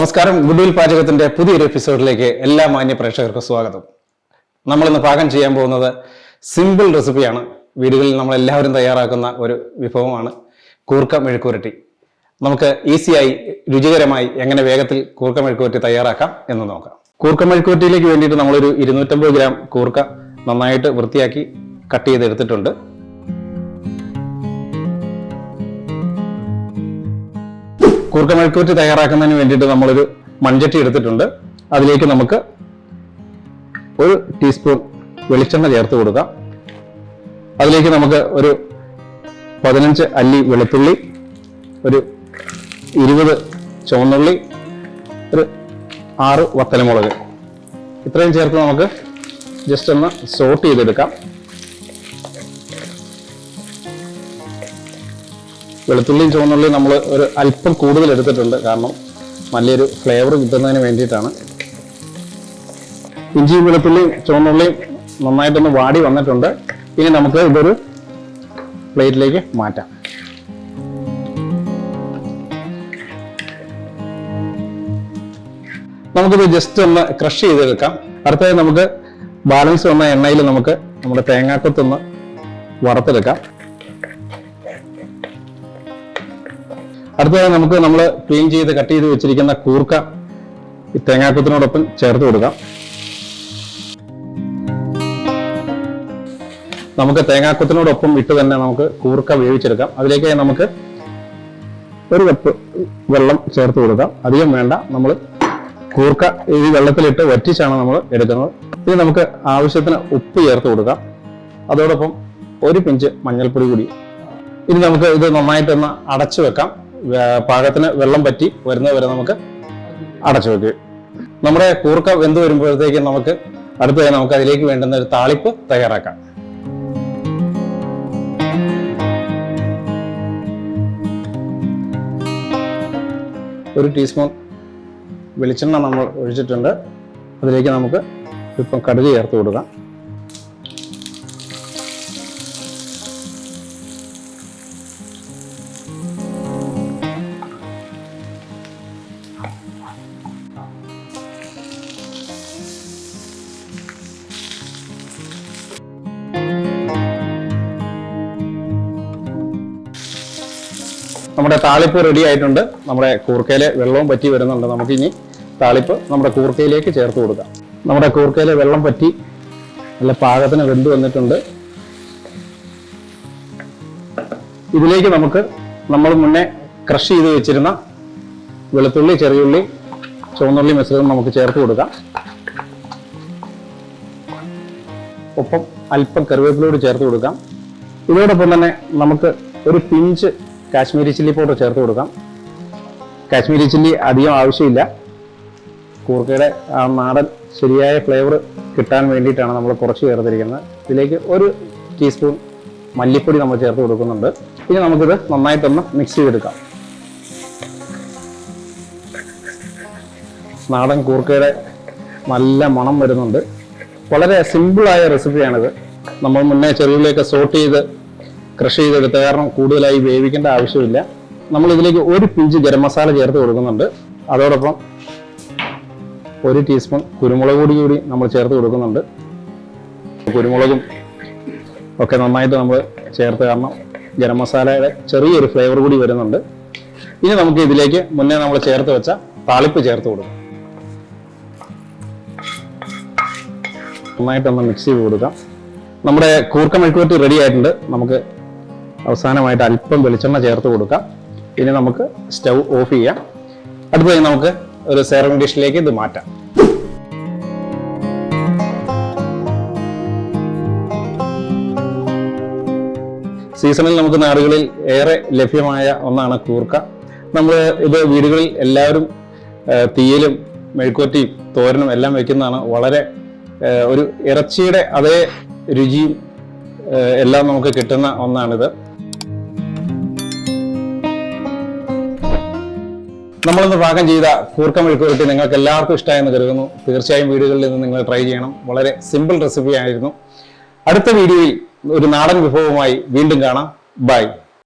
നമസ്കാരം. Good will പാചകത്തിന്റെ പുതിയൊരു എപ്പിസോഡിലേക്ക് എല്ലാ മാന്യ പ്രേക്ഷകർക്കും സ്വാഗതം. നമ്മളിന്ന് പാകം ചെയ്യാൻ പോകുന്നത് സിമ്പിൾ റെസിപ്പിയാണ്. വീടുകളിൽ നമ്മൾ എല്ലാവരും തയ്യാറാക്കുന്ന ഒരു വിഭവമാണ് കൂർക്ക മെഴുക്കുവരട്ടി. നമുക്ക് ഈസിയായി രുചികരമായി എങ്ങനെ വേഗത്തിൽ കൂർക്ക മെഴുക്കുവരട്ടി തയ്യാറാക്കാം എന്ന് നോക്കാം. കൂർക്ക മെഴുക്കുവരട്ടിയിലേക്ക് വേണ്ടിയിട്ട് നമ്മളൊരു 250 ഗ്രാം കൂർക്ക നന്നായിട്ട് വൃത്തിയാക്കി കട്ട് ചെയ്തെടുത്തിട്ടുണ്ട്. കൂർക്ക മെഴുക്കുവരട്ടി തയ്യാറാക്കുന്നതിന് വേണ്ടിയിട്ട് നമ്മളൊരു മൺചട്ടി എടുത്തിട്ടുണ്ട്. അതിലേക്ക് നമുക്ക് 1 ടീസ്പൂൺ വെളിച്ചെണ്ണ ചേർത്ത് കൊടുക്കാം. അതിലേക്ക് നമുക്ക് ഒരു 15 അല്ലി വെളുത്തുള്ളി, ഒരു 20 ചുവന്നുള്ളി, ഒരു 6 വത്തലമുളക് ഇത്രയും ചേർത്ത് നമുക്ക് ജസ്റ്റ് ഒന്ന് സോട്ട് ചെയ്തെടുക്കാം. വെളുത്തുള്ളിയും ചുവന്നുള്ളിയും നമ്മൾ ഒരു അല്പം കൂടുതൽ എടുത്തിട്ടുണ്ട്, കാരണം നല്ലൊരു ഫ്ലേവർ കിട്ടുന്നതിന് വേണ്ടിയിട്ടാണ്. ഇഞ്ചിയും വെളുത്തുള്ളിയും ചുവന്നുള്ളിയും നന്നായിട്ടൊന്ന് വാടി വന്നിട്ടുണ്ട്. ഇനി നമുക്ക് ഇതൊരു പ്ലേറ്റിലേക്ക് മാറ്റാം. നമുക്കിത് ജസ്റ്റ് ഒന്ന് ക്രഷ് ചെയ്തെടുക്കാം. അടുത്തതായി നമുക്ക് ബാലൻസ് വന്ന എണ്ണയിൽ നമുക്ക് നമ്മുടെ തേങ്ങാക്കൊത്തൊന്ന് വറുത്തെടുക്കാം. അടുത്തതായി നമുക്ക് നമ്മൾ ക്ലീൻ ചെയ്ത് കട്ട് ചെയ്ത് വെച്ചിരിക്കുന്ന കൂർക്ക ഈ തേങ്ങാക്കൊത്തിനോടൊപ്പം ചേർത്ത് കൊടുക്കാം. നമുക്ക് തേങ്ങാക്കൊത്തിനോടൊപ്പം ഇട്ട് തന്നെ നമുക്ക് കൂർക്ക വേവിച്ചെടുക്കാം. അതിലേക്ക് നമുക്ക് 1 കപ്പ് വെള്ളം ചേർത്ത് കൊടുക്കാം. അധികം വേണ്ട. നമ്മൾ കൂർക്ക ഈ വെള്ളത്തിലിട്ട് വറ്റിച്ചാണ് നമ്മൾ എടുക്കുന്നത്. ഇനി നമുക്ക് ആവശ്യത്തിന് ഉപ്പ് ചേർത്ത് കൊടുക്കാം. അതോടൊപ്പം 1 പിഞ്ച് മഞ്ഞൾപ്പൊടി കൂടി. ഇനി നമുക്ക് ഇത് നന്നായിട്ടൊന്ന് അടച്ചു വെക്കാം. പാകത്തിന് വെള്ളം പറ്റി വരുന്നത് വരെ നമുക്ക് അടച്ചു വെക്കുക. നമ്മുടെ കൂർക്ക വെന്ത് വരുമ്പോഴത്തേക്കും നമുക്ക് അടുത്തതായി നമുക്ക് അതിലേക്ക് വേണ്ടുന്ന ഒരു താളിപ്പ് തയ്യാറാക്കാം. ഒരു ടീസ്പൂൺ വെളിച്ചെണ്ണ നമ്മൾ ഒഴിച്ചിട്ടുണ്ട്. അതിലേക്ക് നമുക്ക് ഇപ്പം കടുക് ചേർത്ത് കൊടുക്കാം. നമ്മുടെ താളിപ്പ് റെഡി ആയിട്ടുണ്ട്. നമ്മുടെ കൂർക്കയിലെ വെള്ളവും പറ്റി വരുന്നുണ്ട്. നമുക്കിനി താളിപ്പ് നമ്മുടെ കൂർക്കയിലേക്ക് ചേർത്ത് കൊടുക്കാം. നമ്മുടെ കൂർക്കയിലെ വെള്ളം പറ്റി നല്ല പാകത്തിന് വെന്ത് വന്നിട്ടുണ്ട്. ഇതിലേക്ക് നമുക്ക് നമ്മൾ മുന്നേ ക്രഷ് ചെയ്ത് വെച്ചിരുന്ന വെളുത്തുള്ളി, ചെറിയുള്ളി, ചുവന്നുള്ളി മിശ്രിതം നമുക്ക് ചേർത്ത് കൊടുക്കാം. ഒപ്പം അല്പം കറിവേപ്പിലയോട് ചേർത്ത് കൊടുക്കാം. ഇതോടൊപ്പം തന്നെ നമുക്ക് ഒരു പിഞ്ച് കാശ്മീരി ചില്ലി പൗഡർ ചേർത്ത് കൊടുക്കാം. കാശ്മീരി ചില്ലി അധികം ആവശ്യമില്ല. കൂർക്കയുടെ ആ നാടൻ ശരിയായ ഫ്ലേവർ കിട്ടാൻ വേണ്ടിയിട്ടാണ് നമ്മൾ കുറച്ച് ചേർത്തിരിക്കുന്നത്. ഇതിലേക്ക് 1 ടീസ്പൂൺ മല്ലിപ്പൊടി നമ്മൾ ചേർത്ത് കൊടുക്കുന്നുണ്ട്. ഇനി നമുക്കിത് നന്നായിട്ടൊന്ന് മിക്സ് ചെയ്തെടുക്കാം. നാടൻ കൂർക്കയുടെ നല്ല മണം വരുന്നുണ്ട്. വളരെ സിമ്പിളായ റെസിപ്പിയാണിത്. നമ്മൾ മുന്നേ ചെറുള്ളിയൊക്കെ സോട്ട് ചെയ്ത് ക്രഷ് ചെയ്തെടുത്ത കാരണം കൂടുതലായി വേവിക്കേണ്ട ആവശ്യമില്ല. നമ്മൾ ഇതിലേക്ക് 1 പിഞ്ച് ഗരം മസാല ചേർത്ത് കൊടുക്കുന്നുണ്ട്. അതോടൊപ്പം 1 ടീസ്പൂൺ കുരുമുളക് പൊടി കൂടി നമ്മൾ ചേർത്ത് കൊടുക്കുന്നുണ്ട്. കുരുമുളകും ഒക്കെ നന്നായിട്ട് നമ്മൾ ചേർത്ത് കാരണം ഗരം മസാലയുടെ ചെറിയൊരു ഫ്ലേവർ കൂടി വരുന്നുണ്ട്. ഇനി നമുക്ക് ഇതിലേക്ക് മുന്നേ നമ്മൾ ചേർത്ത് വെച്ച താളിപ്പ് ചേർത്ത് കൊടുക്കാം. നന്നായിട്ടൊന്ന് മിക്സ് ചെയ്ത് കൊടുക്കാം. നമ്മുടെ കൂർക്ക മെഴുക്കുവരട്ടി റെഡി ആയിട്ടുണ്ട്. നമുക്ക് അവസാനമായിട്ട് അല്പം വെളിച്ചെണ്ണ ചേർത്ത് കൊടുക്കാം. ഇനി നമുക്ക് സ്റ്റൗ ഓഫ് ചെയ്യാം. അടുത്തതായി നമുക്ക് ഒരു സെർവിംഗ് ഡിഷിലേക്ക് ഇത് മാറ്റാം. സീസണിൽ നമുക്ക് നാടുകളിൽ ഏറെ ലഭ്യമായ ഒന്നാണ് കൂർക്ക. നമ്മൾ ഇത് വീടുകളിൽ എല്ലാവരും തീയലും മെഴുക്കുവരട്ടിയും തോരനും എല്ലാം വെക്കുന്നതാണ്. വളരെ ഒരു ഇറച്ചിയുടെ അതേ രുചിയും എല്ലാം നമുക്ക് കിട്ടുന്ന ഒന്നാണിത്. നമ്മളിന്ന് പാകം ചെയ്ത കൂർക്ക മെഴുക്കുവരട്ടി നിങ്ങൾക്ക് എല്ലാവർക്കും ഇഷ്ടമായെന്ന് കരുതുന്നു. തീർച്ചയായും വീടുകളിൽ നിന്ന് നിങ്ങൾ ട്രൈ ചെയ്യണം. വളരെ സിമ്പിൾ റെസിപ്പി ആയിരുന്നു. അടുത്ത വീഡിയോയിൽ ഒരു നാടൻ വിഭവമായി വീണ്ടും കാണാം. ബൈ.